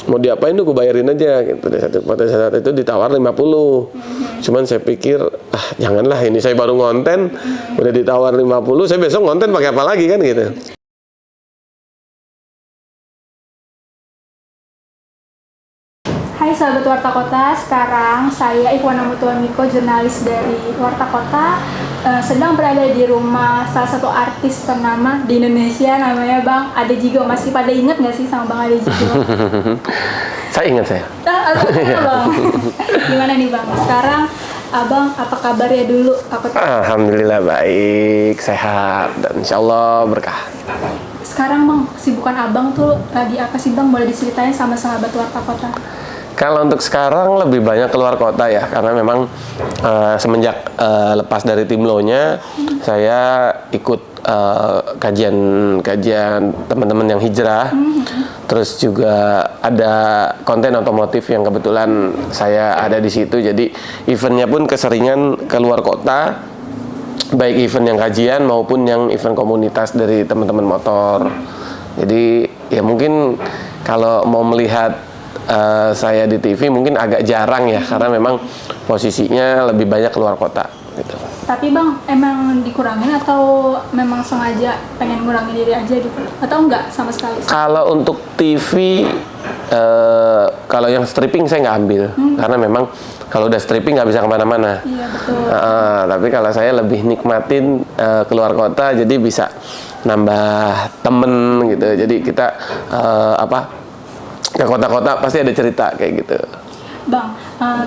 mau diapain tuh, gue bayarin aja gitu. Pada saat itu ditawar 50. Cuman saya pikir, janganlah, ini saya baru ngonten, udah ditawar 50, saya besok ngonten pakai apa lagi kan gitu. Hai sahabat Warta Kota, sekarang saya Ikhwana Mutuamiko, jurnalis dari Warta Kota, sedang berada di rumah salah satu artis ternama di Indonesia, namanya Bang Ade Jigo. Masih pada inget nggak sih sama Bang Ade Jigo? Saya ingat saya. Bang. Gimana nih Bang? Sekarang Abang apa kabar ya dulu? Alhamdulillah baik, sehat, dan insya Allah berkah. Sekarang Bang, kesibukan Abang tuh lagi apa sih Bang? Boleh diceritain sama sahabat Warta Kota? Kalau untuk sekarang lebih banyak keluar kota ya, karena memang semenjak lepas dari Timlo-nya, saya ikut kajian teman-teman yang hijrah. Terus juga ada konten otomotif yang kebetulan saya ada di situ. Jadi eventnya pun keseringan keluar kota, baik event yang kajian maupun yang event komunitas dari teman-teman motor. Jadi ya mungkin kalau mau melihat saya di TV mungkin agak jarang ya, karena memang posisinya lebih banyak keluar kota gitu. Tapi Bang, emang dikurangin atau memang sengaja pengen ngurangin diri aja gitu? Atau enggak sama sekali? Kalau untuk TV, kalau yang stripping saya nggak ambil, karena memang kalau udah stripping nggak bisa kemana-mana. Iya betul. Tapi kalau saya lebih nikmatin keluar kota, jadi bisa nambah temen gitu. Jadi kita ke kota-kota pasti ada cerita kayak gitu. Bang,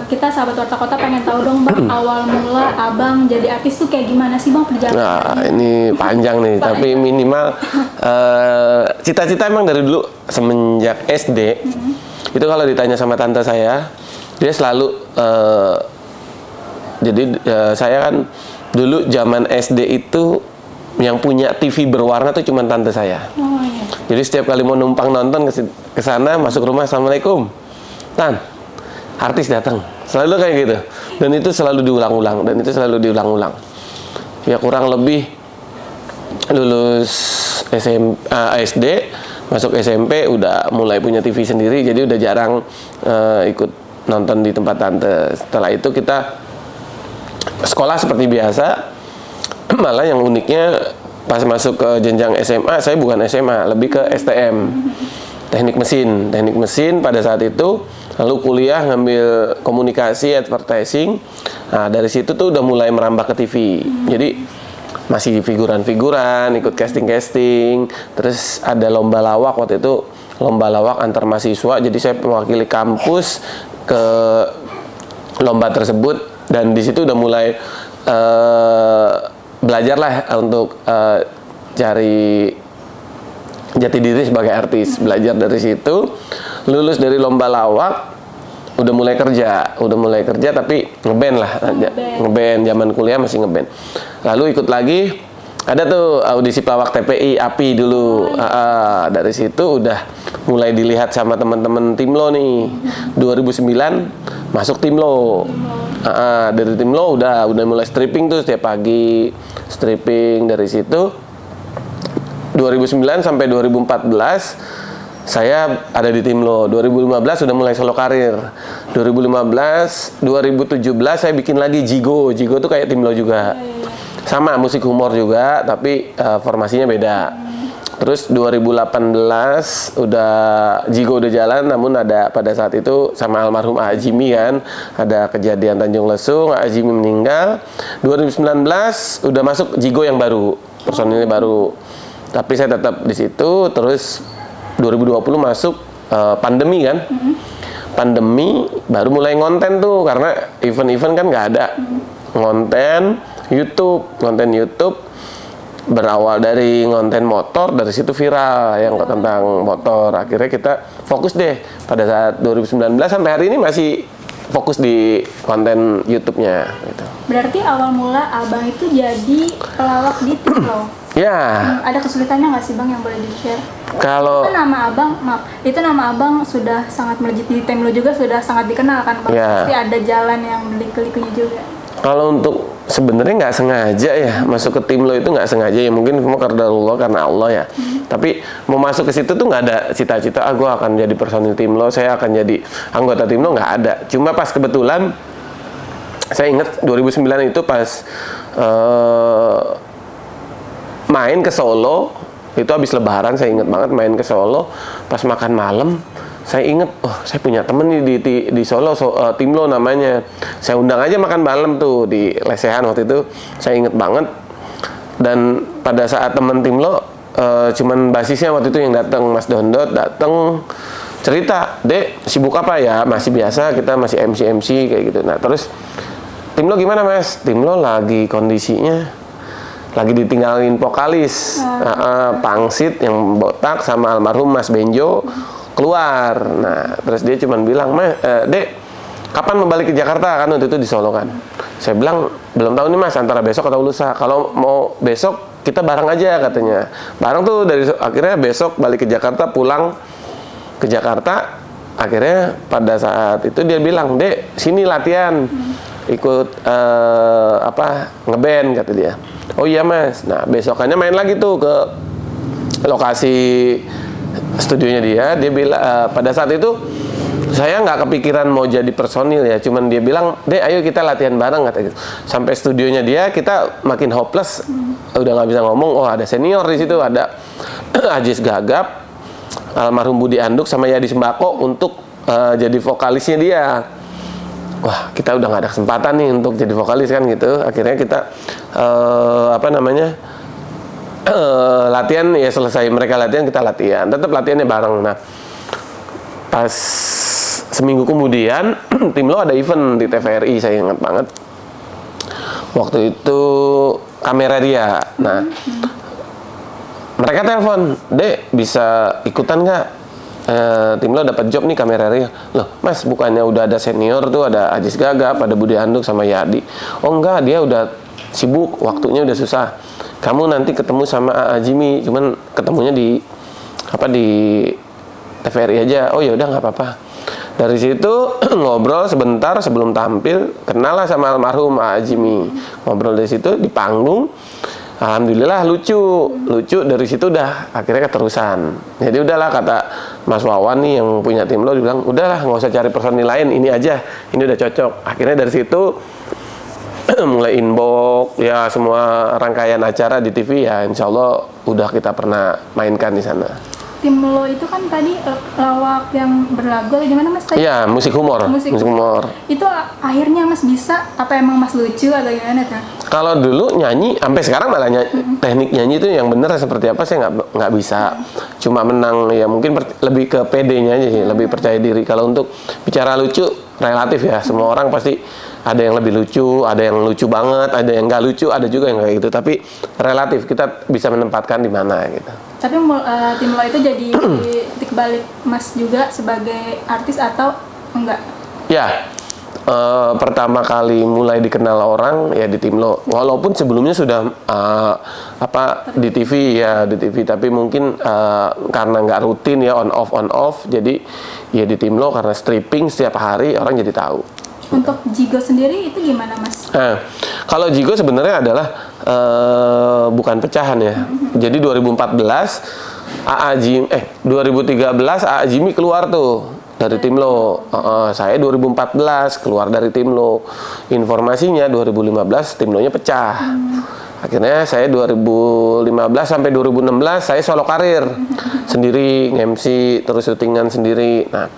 kita sahabat Warta Kota pengen tahu dong Bang, awal mula Abang jadi artis tuh kayak gimana sih Bang perjalanan? Nah, ini panjang nih, tapi minimal cita-cita emang dari dulu semenjak SD. Itu kalau ditanya sama tante saya, dia selalu saya kan dulu zaman SD itu yang punya TV berwarna tuh cuma tante saya. Oh, iya. Jadi setiap kali mau numpang nonton ke sana, masuk rumah, assalamualaikum, Tan, artis datang, selalu kayak gitu. Dan itu selalu diulang-ulang. Ya kurang lebih lulus SD, masuk SMP udah mulai punya TV sendiri, jadi udah jarang ikut nonton di tempat tante. Setelah itu kita sekolah seperti biasa. Malah yang uniknya pas masuk ke jenjang SMA, saya bukan SMA, lebih ke STM, teknik mesin pada saat itu. Lalu kuliah ngambil komunikasi, advertising. Nah dari situ tuh udah mulai merambah ke TV. Jadi masih figuran-figuran, ikut casting. Terus ada lomba lawak, waktu itu lomba lawak antar mahasiswa. Jadi saya mewakili kampus ke lomba tersebut, dan di situ udah mulai belajar lah untuk cari jati diri sebagai artis. Belajar dari situ, lulus dari lomba lawak, udah mulai kerja tapi ngeband lah, ngeband zaman kuliah masih ngeband. Lalu ikut lagi, ada tuh audisi pelawak TPI API dulu. Dari situ udah mulai dilihat sama teman-teman Timlo nih. 2009 masuk Timlo. Dari Timlo udah mulai stripping tuh setiap pagi, stripping. Dari situ 2009 sampai 2014 saya ada di Timlo. 2015 udah mulai solo karir. 2017 saya bikin lagi Jigo. Jigo tuh kayak Timlo juga. Sama musik humor juga, tapi formasinya beda. Terus 2018 udah Jigo udah jalan, namun ada pada saat itu sama almarhum A. Jimmy kan, ada kejadian Tanjung Lesung, A. Jimmy meninggal. 2019 udah masuk Jigo yang baru, personilnya baru. Tapi saya tetap di situ. Terus 2020 masuk pandemi kan. Pandemi baru mulai ngonten tuh, karena event-event kan nggak ada. Konten YouTube berawal dari ngonten motor, dari situ viral yang tentang motor. Akhirnya kita fokus deh pada saat 2019 sampai hari ini masih fokus di konten YouTube-nya gitu. Berarti awal mula Abang itu jadi pelawak di Timlo. Ya. Ada kesulitannya nggak sih Bang yang boleh di-share? Kalau itu nama Abang sudah sangat melejit di Timlo juga, sudah sangat dikenal kan Bang? Ya. Pasti ada jalan yang liku-likunya juga. Kalau untuk sebenarnya nggak sengaja ya masuk ke Timlo, itu nggak sengaja ya, mungkin semua karena Allah ya. Tapi mau masuk ke situ tuh nggak ada cita-cita gue akan jadi personil Timlo, saya akan jadi anggota Timlo, nggak ada. Cuma pas kebetulan saya ingat 2009 itu pas main ke Solo, itu habis Lebaran, saya ingat banget main ke Solo, pas makan malam saya inget, oh saya punya temen nih di Solo, Timlo namanya. Saya undang aja makan malam tuh di lesehan waktu itu, saya inget banget. Dan pada saat temen Timlo, cuman basisnya waktu itu yang datang, Mas Dondot datang cerita, Dek sibuk apa ya? Masih biasa, kita masih MC kayak gitu. Nah terus Timlo gimana Mas? Timlo lagi kondisinya lagi ditinggalin vokalis, Pangsit yang botak sama almarhum Mas Benjo keluar. Nah, terus dia cuman bilang, Dek, kapan mau balik ke Jakarta? Kan waktu itu di Solo kan. Saya bilang, belum tahu nih Mas, antara besok atau lusa. Kalau mau besok, kita bareng aja katanya. Bareng tuh, akhirnya besok balik ke Jakarta, pulang ke Jakarta. Akhirnya pada saat itu dia bilang, Dek, sini latihan. Ikut, ngeband, kata dia. Oh iya Mas. Nah, besokannya main lagi tuh ke lokasi studionya dia bilang pada saat itu saya nggak kepikiran mau jadi personil ya, cuman dia bilang, Dek ayo kita latihan bareng kata gitu. Sampai studionya dia, kita makin hopeless, udah nggak bisa ngomong. Oh ada senior di situ, ada Ajis Gagap, almarhum Budi Anduk sama Yadi Sembako untuk jadi vokalisnya dia. Wah kita udah nggak ada kesempatan nih untuk jadi vokalis kan gitu. Akhirnya kita latihan ya, selesai mereka latihan kita latihan, tetap latihannya bareng. Nah pas seminggu kemudian Timlo ada event di TVRI, saya ingat banget waktu itu kamera dia. Nah mereka telepon, Dek bisa ikutan nggak? Timlo dapat job nih kamera dia. Loh Mas, bukannya udah ada senior tuh, ada Ajis Gagap, ada Budi Anduk sama Yadi. Oh enggak, dia udah sibuk, waktunya udah susah. Kamu nanti ketemu sama A.A. Jimmy, cuman ketemunya di TVRI aja. Oh ya udah nggak apa-apa. Dari situ ngobrol sebentar sebelum tampil, kenal lah sama almarhum A.A. Jimmy. Ngobrol dari situ di panggung, alhamdulillah lucu dari situ udah akhirnya keterusan. Jadi udahlah, kata Mas Wawan nih yang punya Timlo, dibilang udahlah nggak usah cari personil lain, ini aja, ini udah cocok. Akhirnya dari situ mulai inbox ya, semua rangkaian acara di TV ya insya Allah udah kita pernah mainkan di sana. Timlo itu kan tadi lawak yang berlagu atau gimana Mas tadi? Iya, musik humor. Itu akhirnya Mas bisa, apa emang Mas lucu atau gimana tuh? Kalau dulu nyanyi, sampai sekarang malah teknik nyanyi itu yang bener seperti apa saya nggak bisa. Cuma menang ya mungkin lebih ke PD-nya aja sih, lebih percaya diri. Kalau untuk bicara lucu relatif ya, semua orang pasti ada yang lebih lucu, ada yang lucu banget, ada yang nggak lucu, ada juga yang kayak gitu. Tapi relatif, kita bisa menempatkan di mana gitu. Tapi Timlo itu jadi titik balik Mas juga sebagai artis atau enggak? Ya, pertama kali mulai dikenal orang ya di Timlo. Walaupun sebelumnya sudah di TV ya, di TV. Tapi mungkin karena nggak rutin ya, on off. Jadi ya di Timlo karena stripping setiap hari orang jadi tahu. Untuk Jigo sendiri itu gimana Mas? Nah, kalau Jigo sebenarnya adalah bukan pecahan ya. Jadi 2013 A.A. Jimmy keluar tuh dari Timlo. Saya 2014 keluar dari Timlo. Informasinya 2015 Timlonya pecah. Akhirnya saya 2015 sampai 2016 saya solo karir sendiri, nge-MC terus syutingan sendiri. Nah,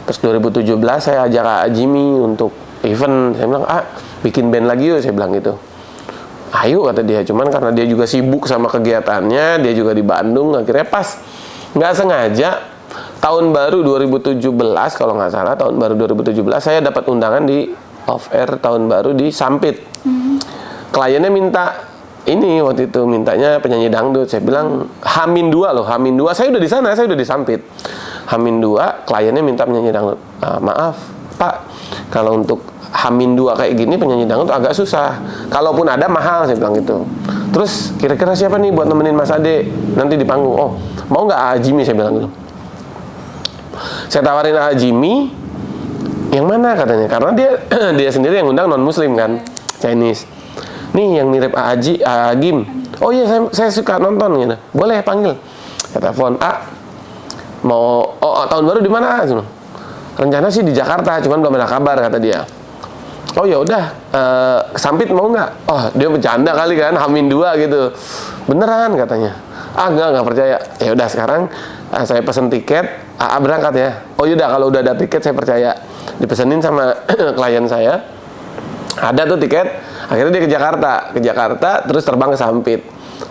terus 2017 saya ajak A.A. Jimmy untuk event. Saya bilang, bikin band lagi yuk, saya bilang gitu. Ayo kata dia, cuman karena dia juga sibuk sama kegiatannya, dia juga di Bandung. Akhirnya pas nggak sengaja tahun baru 2017 kalau nggak salah, tahun baru 2017 saya dapat undangan di off air tahun baru di Sampit. Kliennya minta ini, waktu itu mintanya penyanyi dangdut. Saya bilang H-2 loh, H-2 saya udah di sana, saya udah di Sampit. H-2 kliennya minta penyanyi dangdut. Maaf Pak, kalau untuk H-2 kayak gini penyanyi dangdut agak susah. Kalaupun ada mahal, saya bilang gitu. Terus kira-kira siapa nih buat nemenin Mas Ade nanti di panggung? Oh, mau nggak A.A. Jimmy, saya bilang gitu. Saya tawarin A.A. Jimmy, yang mana katanya? Karena dia sendiri yang undang non Muslim kan, Chinese. nih yang mirip Agim. Oh iya, saya suka nonton gitu. Boleh panggil. Saya telepon, mau tahun baru di mana? Rencana sih di Jakarta, cuman belum ada kabar kata dia. Oh ya udah, Sampit mau nggak? Oh dia bercanda kali kan, H-2 gitu. Beneran katanya. Nggak percaya. Ya udah sekarang saya pesen tiket, berangkat ya. Oh yaudah kalau udah ada tiket saya percaya. Dipesenin sama klien saya. Ada tuh tiket. Akhirnya dia ke Jakarta, terus terbang ke Sampit.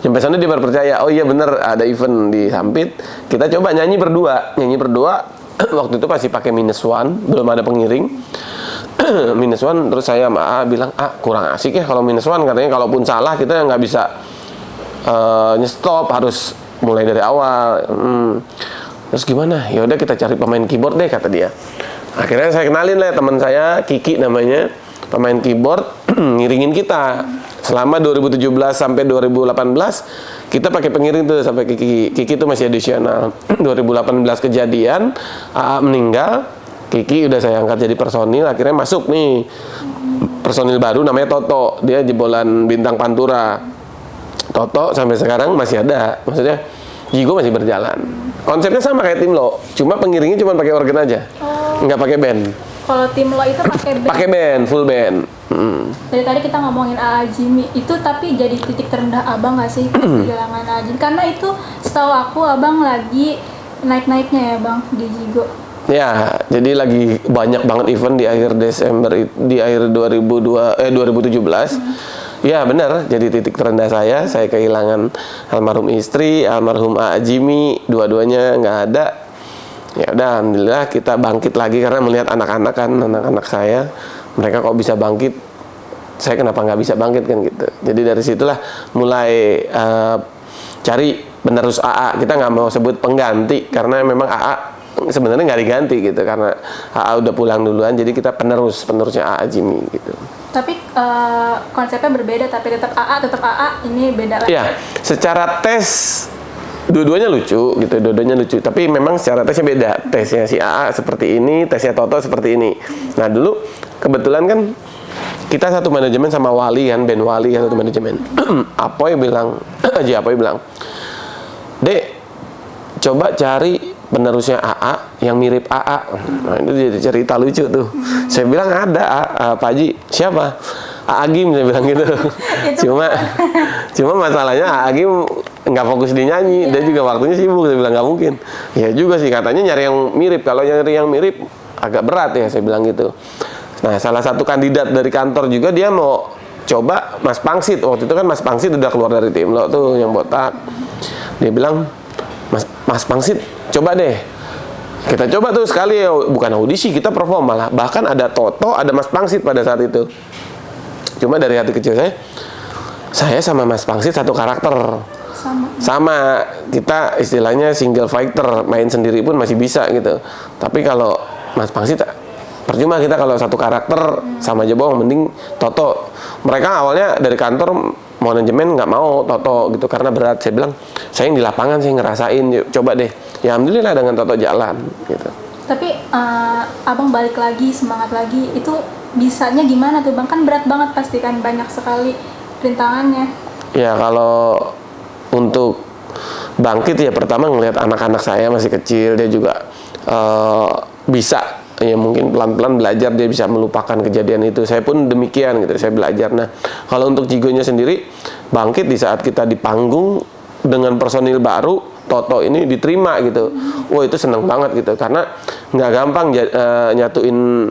Sampai sana dia baru percaya. Oh iya bener ada event di Sampit. Kita coba nyanyi berdua. Waktu itu masih pakai -1, belum ada pengiring. -1, terus saya sama bilang, kurang asik ya kalau -1, katanya kalaupun salah kita nggak bisa nyestop, harus mulai dari awal. Terus gimana? Ya udah kita cari pemain keyboard deh kata dia. Akhirnya saya kenalin lah teman saya, Kiki namanya, pemain keyboard, ngiringin kita. Selama 2017 sampai 2018 kita pakai pengiring tuh sampai Kiki tuh masih additional. 2018 kejadian, meninggal, Kiki udah saya angkat jadi personil, akhirnya masuk nih personil baru namanya Toto. Dia jebolan bintang Pantura. Toto sampai sekarang masih ada. Maksudnya Jigo masih berjalan. Konsepnya sama kayak Timlo, cuma pengiringnya cuma pakai organ aja. Nggak pakai band. Kalau Timlo itu pakai band. Pakai band, full band. Dari tadi kita ngomongin A.A. Jimmy itu, tapi jadi titik terendah abang nggak sih perjalanan A.A. Jimmy? Karena itu setahu aku abang lagi naik-naiknya ya bang di Jigo. Ya, jadi lagi banyak banget event di akhir Desember, di akhir 2017. Ya benar, jadi titik terendah saya kehilangan almarhum istri, almarhum A.A. Jimmy, dua-duanya nggak ada. Ya udah, alhamdulillah kita bangkit lagi karena melihat anak-anak saya, mereka kok bisa bangkit, saya kenapa nggak bisa bangkit kan gitu. Jadi dari situlah mulai cari penerus A.A. Kita nggak mau sebut pengganti karena memang A.A. sebenarnya nggak diganti gitu, karena A.A. udah pulang duluan, jadi kita penerusnya A.A. Jimmy gitu. Tapi konsepnya berbeda, tapi tetap AA, ini beda lagi. Ya, secara tes dua-duanya lucu gitu, tapi memang secara tesnya beda. Tesnya si AA seperti ini, tesnya Toto seperti ini. Nah dulu kebetulan kan kita satu manajemen sama Wali kan, band Wali kan satu manajemen. Apoy bilang, Dek, coba cari penerusnya AA yang mirip AA. Nah itu jadi cerita lucu tuh. Saya bilang ada, Pak Haji, siapa? Agim, saya bilang gitu. cuma masalahnya Agim nggak fokus di nyanyi, dia juga waktunya sibuk. Saya bilang nggak mungkin. Ya juga sih, katanya nyari yang mirip. Kalau nyari yang mirip agak berat ya, saya bilang gitu. Nah salah satu kandidat dari kantor juga dia mau coba Mas Pangsit. Waktu itu kan Mas Pangsit udah keluar dari tim lo tuh yang botak. Dia bilang, Mas Pangsit, coba deh. Kita coba tuh sekali ya, bukan audisi, kita perform malah. Bahkan ada Toto, ada Mas Pangsit pada saat itu. Cuma dari hati kecil saya sama Mas Pangsit satu karakter. Sama, kita istilahnya single fighter, main sendiri pun masih bisa gitu. Tapi kalau Mas Pangsit, percuma kita kalau satu karakter sama aja bohong, mending Toto. Mereka awalnya dari kantor manajemen nggak mau Toto gitu karena berat. Saya bilang, saya yang di lapangan saya ngerasain, coba deh. Ya alhamdulillah dengan Toto jalan gitu. Tapi abang balik lagi, semangat lagi, itu bisanya gimana tuh bang? Kan berat banget pasti kan, banyak sekali rintangannya. Ya kalau untuk bangkit ya pertama ngelihat anak-anak saya masih kecil, dia juga bisa ya mungkin pelan-pelan belajar, dia bisa melupakan kejadian itu. Saya pun demikian gitu, saya belajar. Nah kalau untuk Jigonya sendiri bangkit di saat kita di panggung dengan personil baru, Toto ini diterima gitu. Wah itu seneng banget gitu, karena nggak gampang nyatuin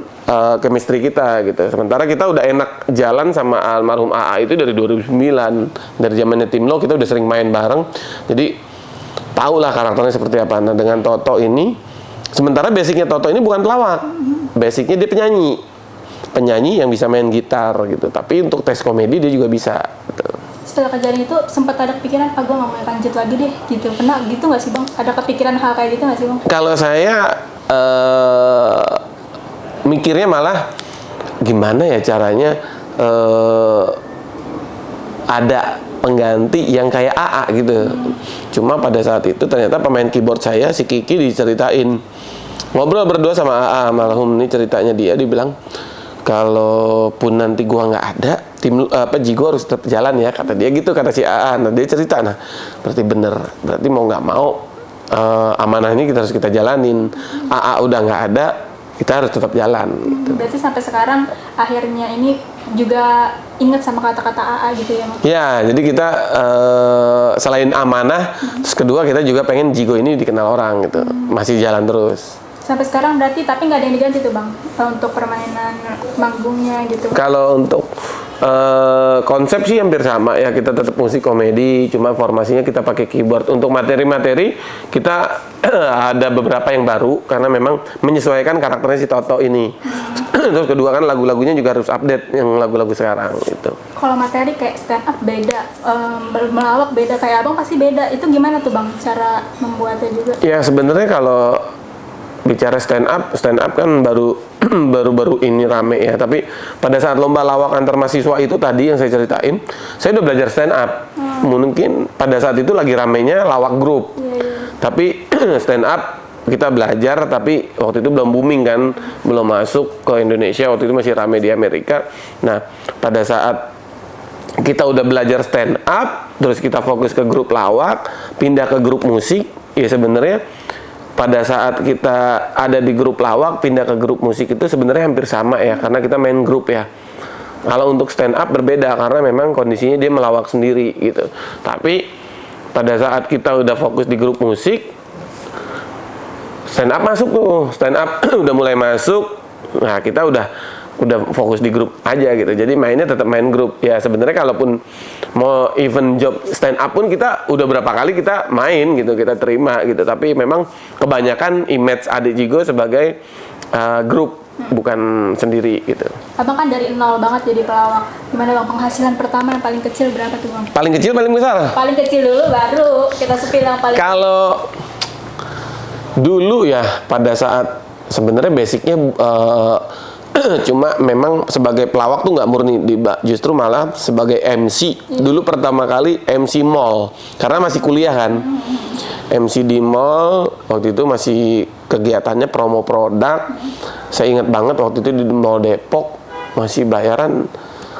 chemistry kita gitu. Sementara kita udah enak jalan sama almarhum AA itu dari 2009, dari zamannya Timlo kita udah sering main bareng, jadi tahu lah karakternya seperti apa. Nah dengan Toto ini, sementara basicnya Toto ini bukan pelawak, basicnya dia penyanyi yang bisa main gitar gitu. Tapi untuk tes komedi dia juga bisa gitu. Setelah kejadian itu sempat ada kepikiran, gue nggak mau lanjut lagi deh gitu. Pernah gitu nggak sih bang? Ada kepikiran hal kayak gitu nggak sih bang? Kalau saya mikirnya malah gimana ya caranya ada pengganti yang kayak AA gitu. Cuma pada saat itu ternyata pemain keyboard saya si Kiki diceritain, ngobrol berdua sama AA almarhum, ini ceritanya dia bilang kalaupun nanti gua nggak ada, tim Jigo harus tetap jalan ya, kata dia gitu, kata si AA. Nah dia cerita, nah berarti bener, berarti mau nggak mau amanah ini kita harus kita jalanin. AA udah nggak ada, kita harus tetap jalan. Gitu. Berarti sampai sekarang akhirnya ini juga ingat sama kata-kata AA gitu ya? Ya, jadi kita selain amanah, terus kedua kita juga pengen Jigo ini dikenal orang gitu, masih jalan terus. Sampai sekarang berarti, tapi nggak ada yang diganti tuh Bang, untuk permainan manggungnya gitu? Kalau untuk konsep sih hampir sama ya, kita tetap musik komedi, cuma formasinya kita pakai keyboard. Untuk materi-materi kita ada beberapa yang baru, karena memang menyesuaikan karakternya si Toto ini. Terus kedua kan lagu-lagunya juga harus update yang lagu-lagu sekarang gitu. Kalau materi kayak stand up beda, melawak beda, kayak Abang pasti beda. Itu gimana tuh Bang, cara membuatnya juga? Ya sebenarnya kalau bicara stand up kan baru ini rame ya. Tapi pada saat lomba lawak antar mahasiswa itu tadi yang saya ceritain, saya udah belajar stand up. Mungkin pada saat itu lagi ramenya lawak grup. Tapi stand up kita belajar, tapi waktu itu belum booming kan, belum masuk ke Indonesia, waktu itu masih rame di Amerika. Nah, pada saat kita udah belajar stand up, terus kita fokus ke grup lawak, pindah ke grup musik, ya sebenarnya pada saat kita ada di grup lawak, pindah ke grup musik itu sebenarnya hampir sama ya, karena kita main grup ya. Kalau untuk stand up berbeda, karena memang kondisinya dia melawak sendiri gitu. Tapi pada saat kita udah fokus di grup musik, stand up masuk tuh, stand up udah mulai masuk. Nah kita udah fokus di grup aja gitu. Jadi mainnya tetap main grup. Ya sebenarnya kalaupun mau event job stand up pun kita udah berapa kali kita main gitu, kita terima gitu. Tapi memang kebanyakan image Adik Jigo sebagai grup, bukan sendiri gitu. Abang kan dari nol banget jadi pelawak. Gimana Bang, penghasilan pertama yang paling kecil berapa tuh Bang? Paling kecil, paling besar? Paling kecil dulu, baru kita sepil yang paling. Kalau dulu ya, pada saat sebenarnya basicnya cuma memang sebagai pelawak tuh nggak murni, justru malah sebagai MC. Dulu pertama kali MC mall, karena masih kuliah kan. MC di mall, waktu itu masih kegiatannya promo produk. Saya ingat banget waktu itu di Mall Depok masih bayaran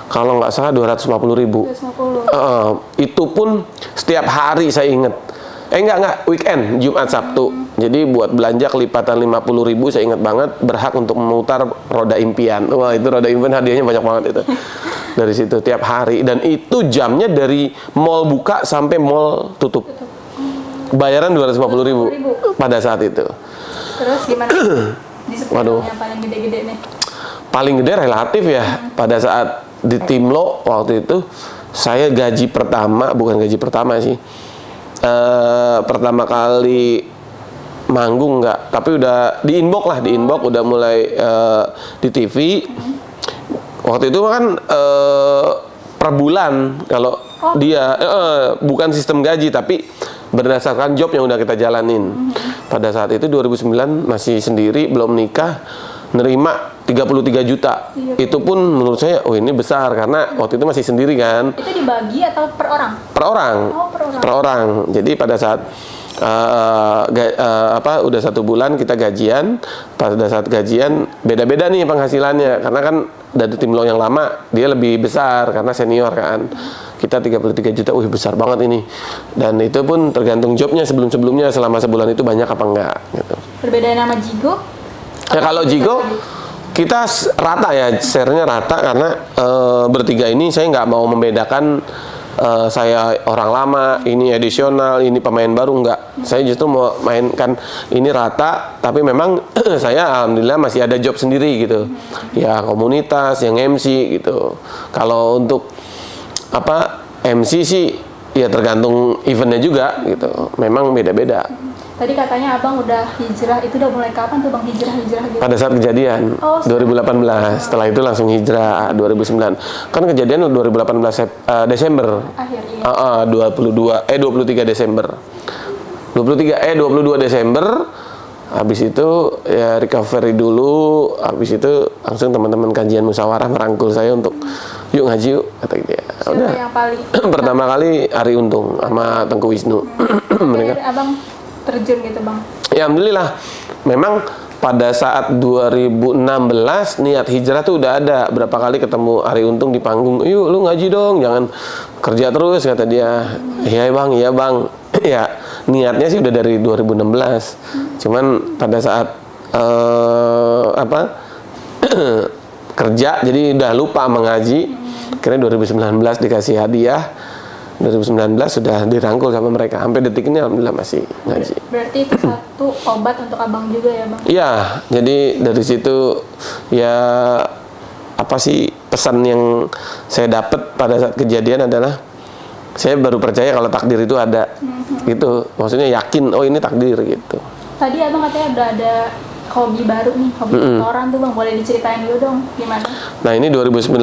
kalau nggak salah 250.000. 250. Itu pun setiap hari saya ingat. Enggak, weekend, Jumat, Sabtu. Jadi buat belanja kelipatan 50.000, saya ingat banget, berhak untuk memutar roda impian. Wah, itu roda impian hadiahnya banyak banget itu. Dari situ tiap hari, dan itu jamnya dari mall buka sampai mall tutup. Bayaran 250.000 pada saat itu. Terus gimana? Di Waduh. yang paling gede-gede nih. Paling gede relatif ya. Pada saat di Timlo waktu itu, saya gaji pertama, bukan gaji pertama sih. Pertama kali manggung enggak, tapi udah di inbox udah mulai di TV. Waktu itu kan per bulan kalau dia bukan sistem gaji, tapi berdasarkan job yang udah kita jalanin. Pada saat itu 2009 masih sendiri, belum nikah, nerima 33 juta. Itu pun menurut saya, oh ini besar, karena waktu itu masih sendiri kan. Itu dibagi atau per orang? Per orang. Oh, per orang. Per orang. Jadi pada saat udah 1 bulan kita gajian, pada saat gajian beda-beda nih penghasilannya, karena kan dari tim lo yang lama dia lebih besar karena senior kan. Kita 33 juta, wih besar banget ini. Dan itu pun tergantung jobnya, sebelum-sebelumnya selama sebulan itu banyak apa enggak gitu. Perbedaan sama Jigo? Ya kalau Jigo kita rata ya, share-nya rata, karena bertiga ini saya nggak mau membedakan saya orang lama, ini edisional, ini pemain baru, enggak. Saya justru mau mainkan ini rata, tapi memang saya alhamdulillah masih ada job sendiri gitu. Ya komunitas, yang MC gitu. Kalau untuk MC sih ya tergantung eventnya juga gitu. Memang beda-beda. Tadi katanya Abang udah hijrah, itu udah mulai kapan tuh Bang hijrah gitu? Pada saat kejadian 2018, setelah itu langsung hijrah 2009. Kan kejadian 2018 Desember. Akhir iya. 23 Desember. 22 Desember. Habis itu ya recovery dulu, habis itu langsung teman-teman kajian musyawarah merangkul saya untuk yuk ngaji yuk, kata dia. Udah. Yang paling Pertama kali Ari Untung sama Tengku Wisnu. Mereka Abang terjun gitu Bang. Ya alhamdulillah. Memang pada saat 2016 niat hijrah tuh udah ada. Berapa kali ketemu Ari Untung di panggung, yuk lu ngaji dong, jangan kerja terus, kata dia. Iya bang, iya bang. Ya niatnya sih udah dari 2016. Cuman pada saat kerja jadi udah lupa mengaji. Akhirnya 2019 dikasih hadiah. 2019 sudah dirangkul sama mereka. Sampai detik ini alhamdulillah masih ngaji. Berarti itu satu obat untuk abang juga ya bang? Iya, jadi dari situ ya apa sih pesan yang saya dapat pada saat kejadian adalah saya baru percaya kalau takdir itu ada. Gitu. Maksudnya yakin oh ini takdir gitu. Tadi abang katanya udah ada hobi baru nih, hobi motoran tuh bang, boleh diceritain dulu dong gimana? Nah ini 2019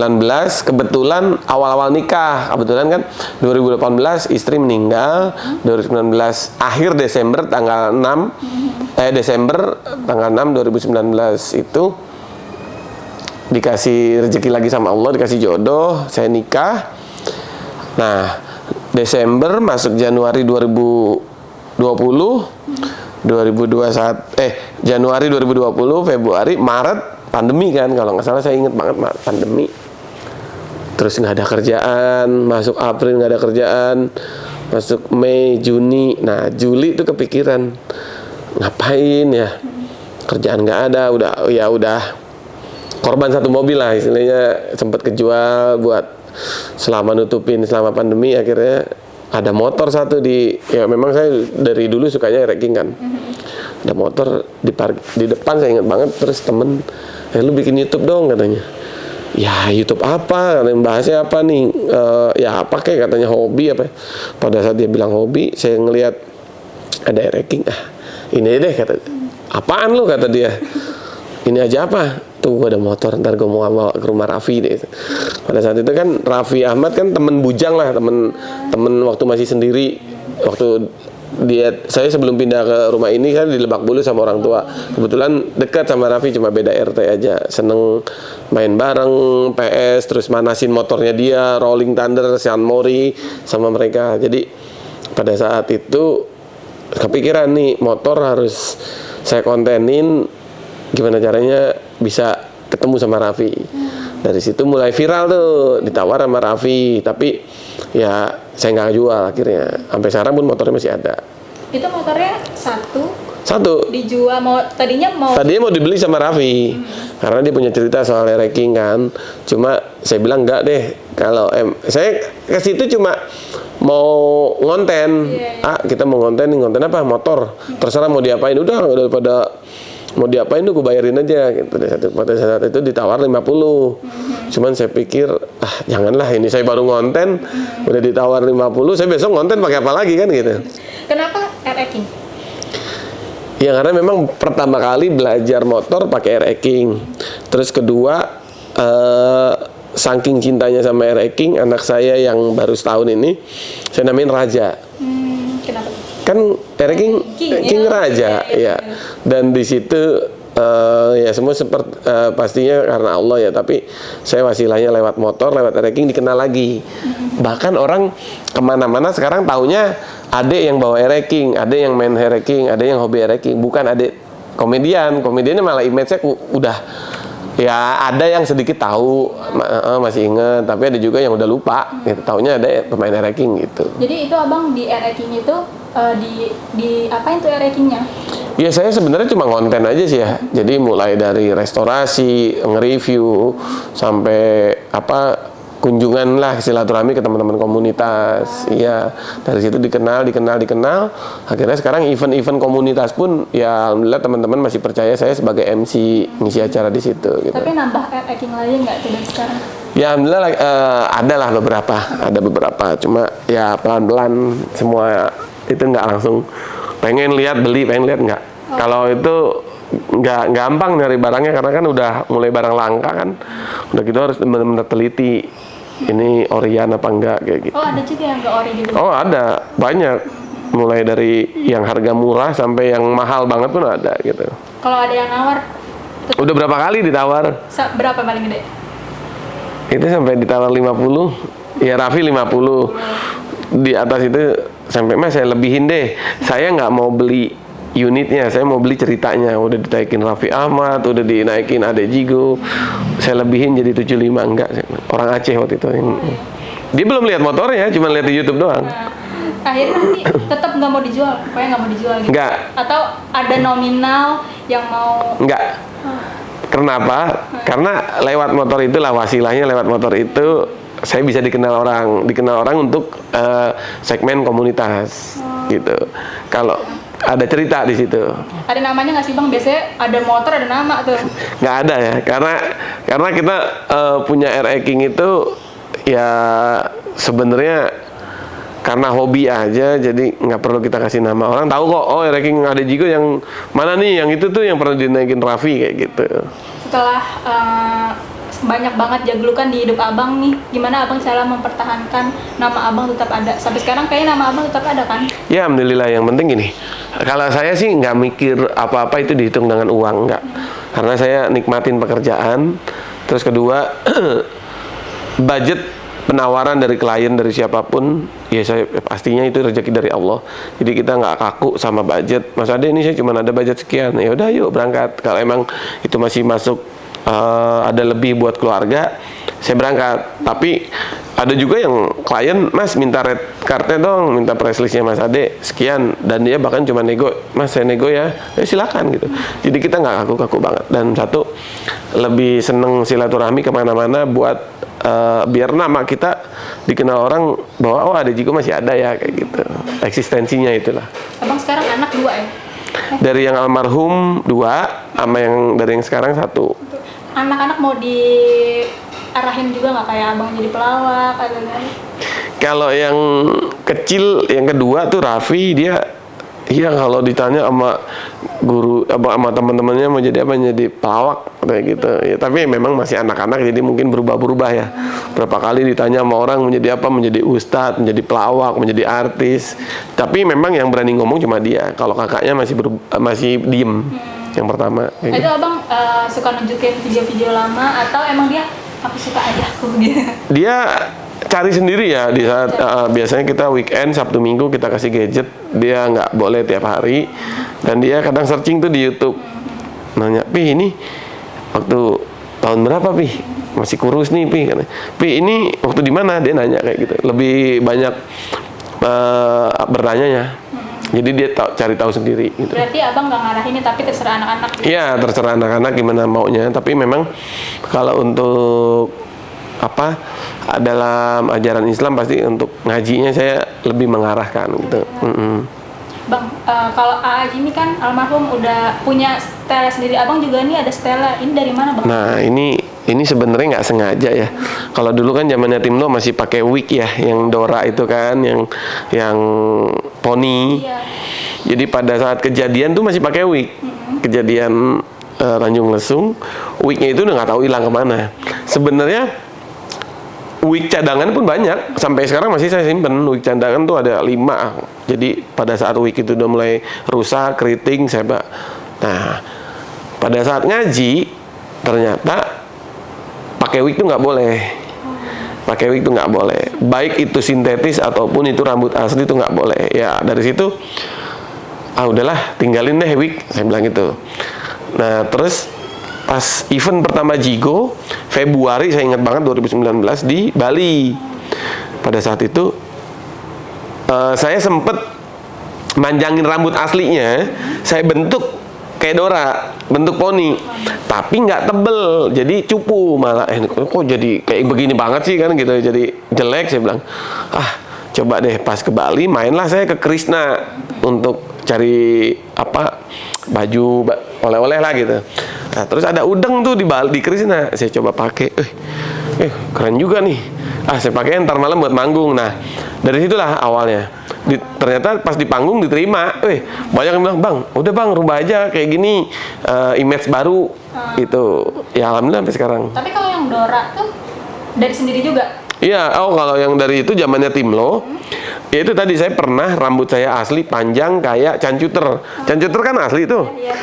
kebetulan awal-awal nikah, kebetulan kan 2018 istri meninggal, 2019 akhir Desember tanggal 6 Desember tanggal 6 2019 itu dikasih rezeki lagi sama Allah, dikasih jodoh, saya nikah. Nah Desember masuk Januari 2021 Januari 2020, Februari, Maret pandemi kan, kalau nggak salah saya inget banget pandemi. Terus nggak ada kerjaan, masuk April nggak ada kerjaan, masuk Mei, Juni, nah Juli itu kepikiran ngapain ya, kerjaan nggak ada, udah korban satu mobil lah istilahnya, sempat kejual buat selama pandemi. Akhirnya ada motor satu ya memang saya dari dulu sukanya wrecking kan. Ada motor di depan saya ingat banget, terus temen, lu bikin YouTube dong katanya. Ya YouTube apa? Katanya bahasnya apa nih? Ya apa kayak katanya hobi apa? Pada saat dia bilang hobi, saya ngelihat ada wrecking, ini deh kata. Apaan lu kata dia? Ini aja apa? Tuh gue ada motor, ntar gue mau bawa ke rumah Raffi deh. Pada saat itu kan Raffi Ahmad kan temen bujang lah, temen waktu masih sendiri, waktu saya sebelum pindah ke rumah ini kan di Lebak Bulus sama orang tua. Kebetulan dekat sama Raffi, cuma beda RT aja. Seneng main bareng PS, terus manasin motornya dia, Rolling Thunder, Sean Mori sama mereka. Jadi pada saat itu kepikiran nih motor harus saya kontenin, gimana caranya bisa ketemu sama Raffi. Dari situ mulai viral tuh, ditawar sama Raffi, tapi ya saya nggak jual akhirnya. Sampai sekarang pun motornya masih ada. Itu motornya satu dijual, tadinya mau dibeli sama Raffi karena dia punya cerita soal wrecking kan. Cuma saya bilang enggak deh, kalau saya ke situ cuma mau ngonten. Kita mau ngonten apa? Motor. Terserah mau diapain, udah daripada mau diapain tuh gue bayarin aja gitu. Pada saat itu ditawar 50. Cuman saya pikir janganlah, ini saya baru ngonten udah ditawar 50, saya besok ngonten pakai apa lagi kan gitu. Kenapa wrecking? Ya karena memang pertama kali belajar motor pakai wrecking. Terus kedua saking cintanya sama wrecking, anak saya yang baru setahun ini saya namain Raja. Kenapa? Kan wrecking King Raja ya. Dan di situ ya semua seperti pastinya karena Allah ya, tapi saya wasilahnya lewat motor, lewat wrecking dikenal lagi. Bahkan orang kemana-mana sekarang taunya adek yang bawa wrecking, adek yang main wrecking, adek yang hobi wrecking, bukan adek komediannya malah image-nya udah ya ada yang sedikit tahu, masih inget, tapi ada juga yang udah lupa gitu, taunya ada pemain wrecking gitu. Jadi itu abang di wrecking itu di apain tuh wreckingnya? Ya saya sebenarnya cuma konten aja sih ya. Jadi mulai dari restorasi, nge-review sampai kunjungan lah, silaturahmi ke teman-teman komunitas. Iya, dari situ dikenal. Akhirnya sekarang event-event komunitas pun ya alhamdulillah teman-teman masih percaya saya sebagai MC ngisi acara di situ gitu. Tapi nambah wrecking lagi nggak tuh dari sekarang? Ya alhamdulillah ada lah beberapa. Cuma ya pelan-pelan semua itu nggak langsung pengen lihat nggak. Kalau itu nggak gampang nyari barangnya karena kan udah mulai barang langka kan, udah gitu harus benar-benar teliti ini orian apa enggak kayak gitu. Oh ada juga yang nggak ori juga? Oh ada, banyak, mulai dari yang harga murah sampai yang mahal banget pun ada gitu. Kalau ada yang nawar? Udah berapa kali ditawar? Berapa paling gede? Itu sampai ditawar 50, ya Raffi 50. Di atas itu sampai mas saya lebihin deh, saya nggak mau beli unitnya, saya mau beli ceritanya. Udah dinaikin Raffi Ahmad, udah dinaikin Ade Jigo, saya lebihin jadi 75. Enggak, orang Aceh waktu itu. Dia belum lihat motornya, cuma lihat di YouTube doang. Akhirnya nanti tetap nggak mau dijual, pokoknya nggak mau dijual gitu. Enggak. Atau ada nominal yang mau. Enggak. Kenapa? Karena lewat motor itulah wasilahnya, lewat motor itu saya bisa dikenal orang untuk segmen komunitas gitu. Kalau ada cerita di situ. Ada namanya nggak sih Bang? Biasanya ada motor ada nama tuh. Nggak ada ya, karena kita punya RE King itu ya sebenarnya karena hobi aja, jadi nggak perlu kita kasih nama. Orang tahu kok, oh RE King Ade Jigo yang mana nih, yang itu tuh yang pernah dinaikin Raffi kayak gitu. Setelah banyak banget jaglukan di hidup Abang nih, gimana Abang cara mempertahankan nama Abang tetap ada? Sampai sekarang kayaknya nama Abang tetap ada kan? Ya alhamdulillah, yang penting gini, kalau saya sih nggak mikir apa-apa itu dihitung dengan uang, nggak. Karena saya nikmatin pekerjaan. Terus kedua, budget penawaran dari klien, dari siapapun, ya saya pastinya itu rezeki dari Allah. Jadi kita nggak kaku sama budget. Mas Ade, ini saya cuma ada budget sekian, ya udah yuk berangkat. Kalau emang itu masih masuk ada lebih buat keluarga, saya berangkat. Tapi ada juga yang klien, Mas minta red cardnya dong, minta price listnya Mas Ade sekian, dan dia bahkan cuma nego, Mas saya nego ya silakan gitu. Jadi kita nggak kaku-kaku banget. Dan satu, lebih seneng silaturahmi kemana-mana buat biar nama kita dikenal orang bahwa oh Ade Jigo masih ada ya, kayak gitu. Eksistensinya itulah. Abang sekarang anak 2 ya? Dari yang almarhum 2, sama yang dari yang sekarang 1. Anak-anak mau diarahin juga nggak kayak Abang jadi pelawak atau kan? Kalau yang kecil, yang kedua tuh Raffi, dia iya kalau ditanya sama guru sama teman-temannya mau jadi apa, jadi pelawak kayak gitu ya. Tapi memang masih anak-anak, jadi mungkin berubah-berubah ya. Berapa kali ditanya sama orang menjadi apa, menjadi ustadz, menjadi pelawak, menjadi artis. Tapi memang yang berani ngomong cuma dia. Kalau kakaknya masih diem. Yang pertama Itu gitu. Abang suka nunjukin video-video lama atau emang dia aku suka aja aku gitu? Dia cari sendiri ya di saat biasanya kita weekend Sabtu Minggu kita kasih gadget, dia nggak boleh tiap hari, dan dia kadang searching tuh di YouTube, nanya, Pi ini waktu tahun berapa Pi, masih kurus nih Pi, Pi ini waktu di mana, dia nanya kayak gitu, lebih banyak bertanya. Jadi dia cari tahu sendiri gitu. Berarti Abang nggak ngarahinnya tapi terserah anak-anak gitu? Iya, terserah anak-anak gimana maunya, tapi memang kalau untuk apa dalam ajaran Islam pasti untuk ngajinya saya lebih mengarahkan gitu. Bang, kalau AA ini kan almarhum udah punya stella sendiri, Abang juga nih ada stella, ini dari mana Bang? Nah ini sebenarnya nggak sengaja ya. Kalau dulu kan zamannya Timno masih pakai wig ya, yang Dora itu kan, yang poni. Iya. Jadi pada saat kejadian tuh masih pakai wig. Kejadian Tanjung Lesung, wignya itu udah nggak tahu hilang kemana. Sebenarnya wig cadangan pun banyak, sampai sekarang masih saya simpen. Wig cadangan tuh ada 5. Jadi pada saat wig itu udah mulai rusak, keriting, nah pada saat ngaji ternyata pakai wig itu nggak boleh. Pakai wig itu nggak boleh. Baik itu sintetis ataupun itu rambut asli itu nggak boleh. Ya dari situ, udahlah tinggalin deh wig, saya bilang gitu. Nah terus pas event pertama Jigo Februari, saya ingat banget 2019 di Bali. Pada saat itu saya sempet manjangin rambut aslinya, saya bentuk kayak Dora, bentuk poni, tapi nggak tebel, jadi cupu malah. Kok jadi kayak begini banget sih kan gitu, jadi jelek. Saya bilang, coba deh pas ke Bali mainlah saya ke Krishna untuk cari apa baju oleh-oleh lah gitu. Nah, terus ada udeng tuh di Bali, di Krishna, saya coba pakai, keren juga nih. Saya pakai ntar malam buat manggung. Nah dari situlah awalnya. Ternyata pas di panggung diterima, banyak yang bilang, Bang, udah Bang rubah aja kayak gini, image baru itu. Ya alhamdulillah sampai sekarang. Tapi kalau yang Dora tuh dari sendiri juga? Iya, kalau yang dari itu zamannya Timlo, ya itu tadi saya pernah rambut saya asli panjang kayak Cancuter. Cancuter kan asli tuh. Iya.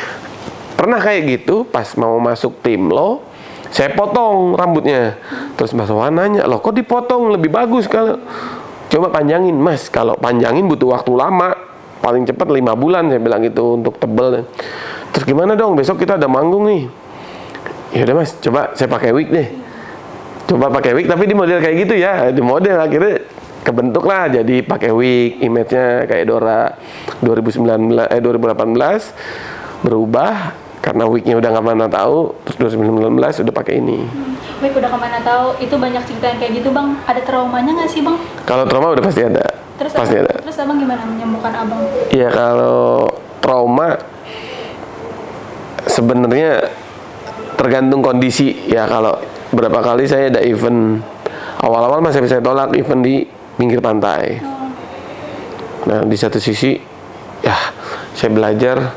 Pernah kayak gitu, pas mau masuk Timlo, saya potong rambutnya. Terus Mas Wan nanya, loh kok dipotong, lebih bagus kalau coba panjangin. Mas, kalau panjangin butuh waktu lama. paling cepat 5 bulan saya bilang gitu untuk tebel. Terus gimana dong, besok kita ada manggung nih. Ya udah Mas, coba saya pakai wig deh. Coba pakai wig tapi di model kayak gitu ya, di model akhirnya kebentuk lah jadi pakai wig, image-nya kayak Dora 2018 berubah karena wignya udah nggak mana tahu, terus 2019 udah pakai ini. Wig udah kemana tahu, itu banyak cerita yang kayak gitu Bang. Ada traumanya nggak sih Bang? Kalau trauma udah pasti ada. Terus Pasti ada. Terus Abang gimana menyembuhkan Abang? Iya, kalau trauma sebenarnya tergantung kondisi ya. Kalau berapa kali saya ada event, awal-awal masih bisa tolak event di pinggir pantai. Nah, di satu sisi ya saya belajar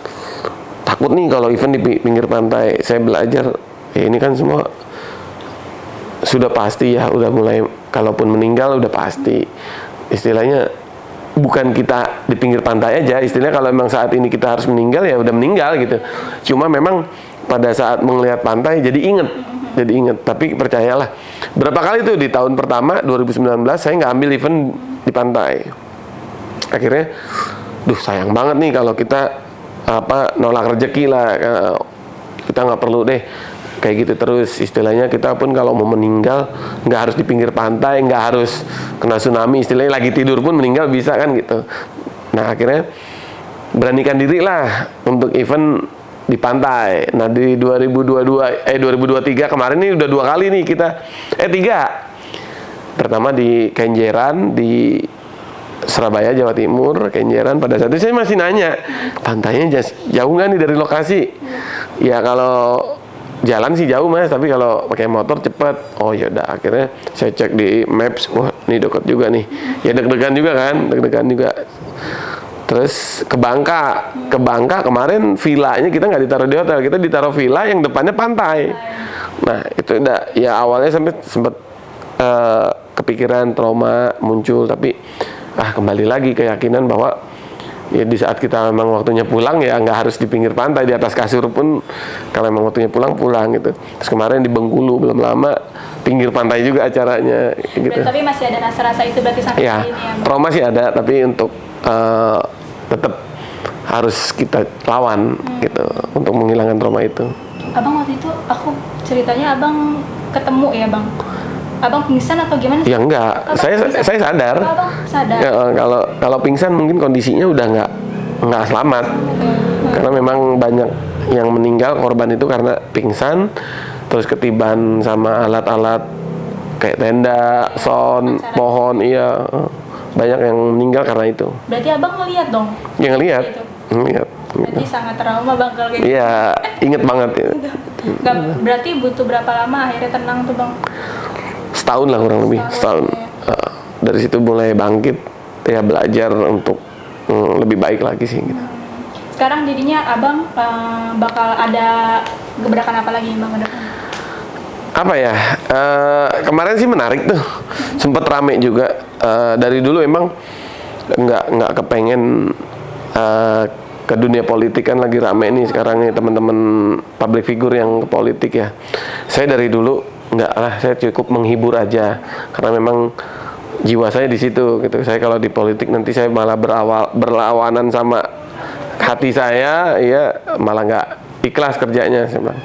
takut nih kalau event di pinggir pantai. Saya belajar ya ini kan semua sudah pasti ya, udah mulai kalaupun meninggal udah pasti. Istilahnya bukan kita di pinggir pantai aja, istilahnya kalau memang saat ini kita harus meninggal ya udah meninggal gitu. Cuma memang pada saat melihat pantai jadi inget. Tapi percayalah, berapa kali tuh di tahun pertama 2019 saya nggak ambil event di pantai. Akhirnya, sayang banget nih kalau kita nolak rezeki lah. Kita nggak perlu deh kayak gitu terus. Istilahnya kita pun kalau mau meninggal nggak harus di pinggir pantai, nggak harus kena tsunami. Istilahnya lagi tidur pun meninggal bisa kan gitu. Nah akhirnya beranikan diri lah untuk event di pantai. Nah di 2023 kemarin nih udah 2 kali nih kita 3. Pertama di Kenjeran di Surabaya Jawa Timur, Kenjeran. Pada saat itu saya masih nanya, pantainya jauh nggak nih dari lokasi? Ya kalau jalan sih jauh Mas, tapi kalau pakai motor cepet. Oh ya udah, akhirnya saya cek di Maps, wah ini dekat juga nih. Ya deg-degan juga. Terus ke Bangka kemarin villanya kita nggak ditaruh di hotel, kita ditaruh villa yang depannya pantai. Nah itu udah ya awalnya sempat kepikiran trauma muncul, tapi kembali lagi keyakinan bahwa ya di saat kita memang waktunya pulang ya nggak harus di pinggir pantai, di atas kasur pun kalau memang waktunya pulang gitu. Terus kemarin di Bengkulu belum lama pinggir pantai juga acaranya gitu. Tapi masih ada rasa-rasa itu berarti sampai ya, ini ya? Trauma sih ada, tapi untuk tetap harus kita lawan gitu untuk menghilangkan trauma itu. Abang waktu itu aku ceritanya Abang ketemu ya Bang? Abang pingsan atau gimana? Ya enggak, saya sadar. Abang sadar. Ya, kalau pingsan mungkin kondisinya udah nggak selamat. Karena memang banyak yang meninggal korban itu karena pingsan, terus ketiban sama alat-alat kayak tenda, sound, pohon, iya. Banyak yang meninggal karena itu. Berarti Abang ngeliat dong? Ya ngeliat. Berarti sangat trauma Bang kalau kayak gitu. Iya, inget banget ya. Berarti butuh berapa lama akhirnya tenang tuh Bang? Setahun lah kurang lebih, setahun. Dari situ mulai bangkit, ya belajar untuk lebih baik lagi sih gitu. Sekarang jadinya Abang bakal ada gebrakan apa lagi Bang ke depan? Apa ya, kemarin sih menarik tuh, sempet rame juga. Dari dulu emang nggak kepengen ke dunia politik, kan lagi rame nih sekarang nih teman-teman public figure yang ke politik ya. Saya dari dulu nggak lah, saya cukup menghibur aja karena memang jiwa saya di situ gitu. Saya kalau di politik nanti saya malah berlawanan sama hati saya, ya malah nggak ikhlas kerjanya. Saya bilang.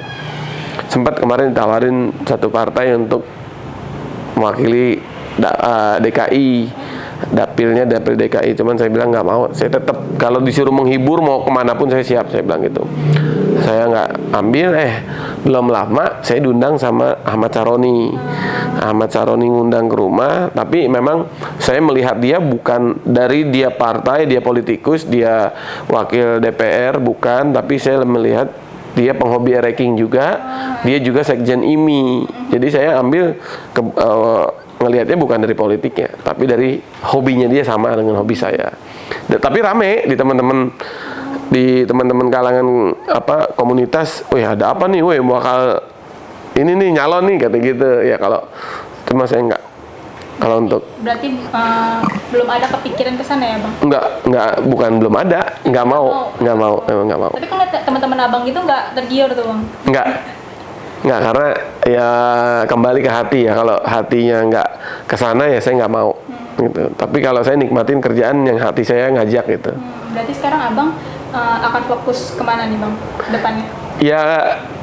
Sempat kemarin ditawarin satu partai untuk mewakili DKI, dapil DKI, cuman saya bilang nggak mau. Saya tetap kalau disuruh menghibur mau kemana pun saya siap, saya bilang gitu. Saya nggak ambil. Belum lama saya diundang sama Ahmad Saroni ngundang ke rumah, tapi memang saya melihat dia bukan dari dia partai, dia politikus, dia wakil DPR, bukan, tapi saya melihat dia penghobi ranking juga, dia juga sekjen IMI. Jadi saya ambil ngelihatnya bukan dari politiknya, tapi dari hobinya dia sama dengan hobi saya. Tapi rame di teman-teman kalangan komunitas, ada apa nih, bakal ini nih nyalon nih kata gitu. Ya kalau cuma saya enggak. Kalau untuk berarti belum ada kepikiran ke sana ya Bang? Enggak, bukan belum ada, emang nggak mau. Tapi kan teman-teman Abang itu nggak tergiur tuh Bang? Enggak, karena ya kembali ke hati ya. Kalau hatinya nggak ke sana ya saya nggak mau gitu. Tapi kalau saya nikmatin kerjaan yang hati saya ngajak gitu. Berarti sekarang abang akan fokus kemana nih bang depannya? Ya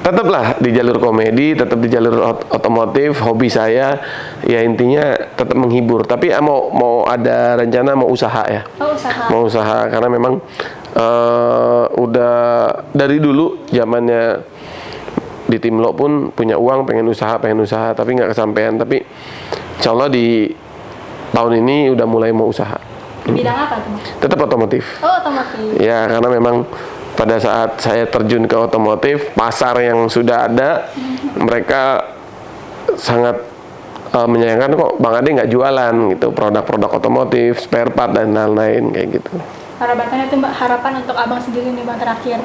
tetaplah di jalur komedi, tetap di jalur otomotif, hobi saya ya intinya tetap menghibur. Tapi mau ada rencana mau usaha ya. Oh, usaha. Mau usaha karena memang udah dari dulu zamannya di Timlo pun punya uang pengen usaha tapi nggak kesampaian. Tapi insya Allah di tahun ini udah mulai mau usaha. Di bidang apa tuh? Tetap otomotif. Oh, otomotif. Ya karena memang pada saat saya terjun ke otomotif, pasar yang sudah ada, mereka sangat menyayangkan kok Bang Ade nggak jualan gitu produk-produk otomotif, spare part dan lain-lain kayak gitu. Harapannya itu mbak, harapan untuk abang sendiri nih bang terakhir.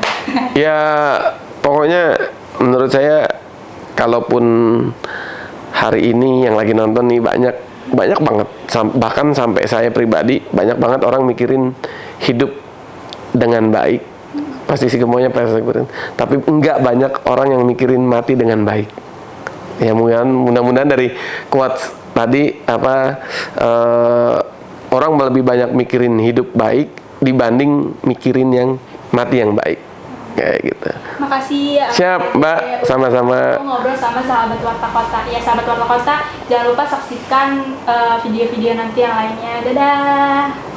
Ya pokoknya menurut saya kalaupun hari ini yang lagi nonton nih banyak banget bahkan sampai saya pribadi banyak banget orang mikirin hidup dengan baik. Pasti sih semuanya persecution. Tapi enggak banyak orang yang mikirin mati dengan baik. Ya mudah-mudahan dari quotes tadi orang lebih banyak mikirin hidup baik dibanding mikirin yang mati yang baik. Kayak gitu. Makasih ya. Siap, Mbak. Sama-sama. Ngobrol sama sahabat Warta Kota. Ya, sahabat Warta Kota, jangan lupa saksikan video-video nanti yang lainnya. Dadah.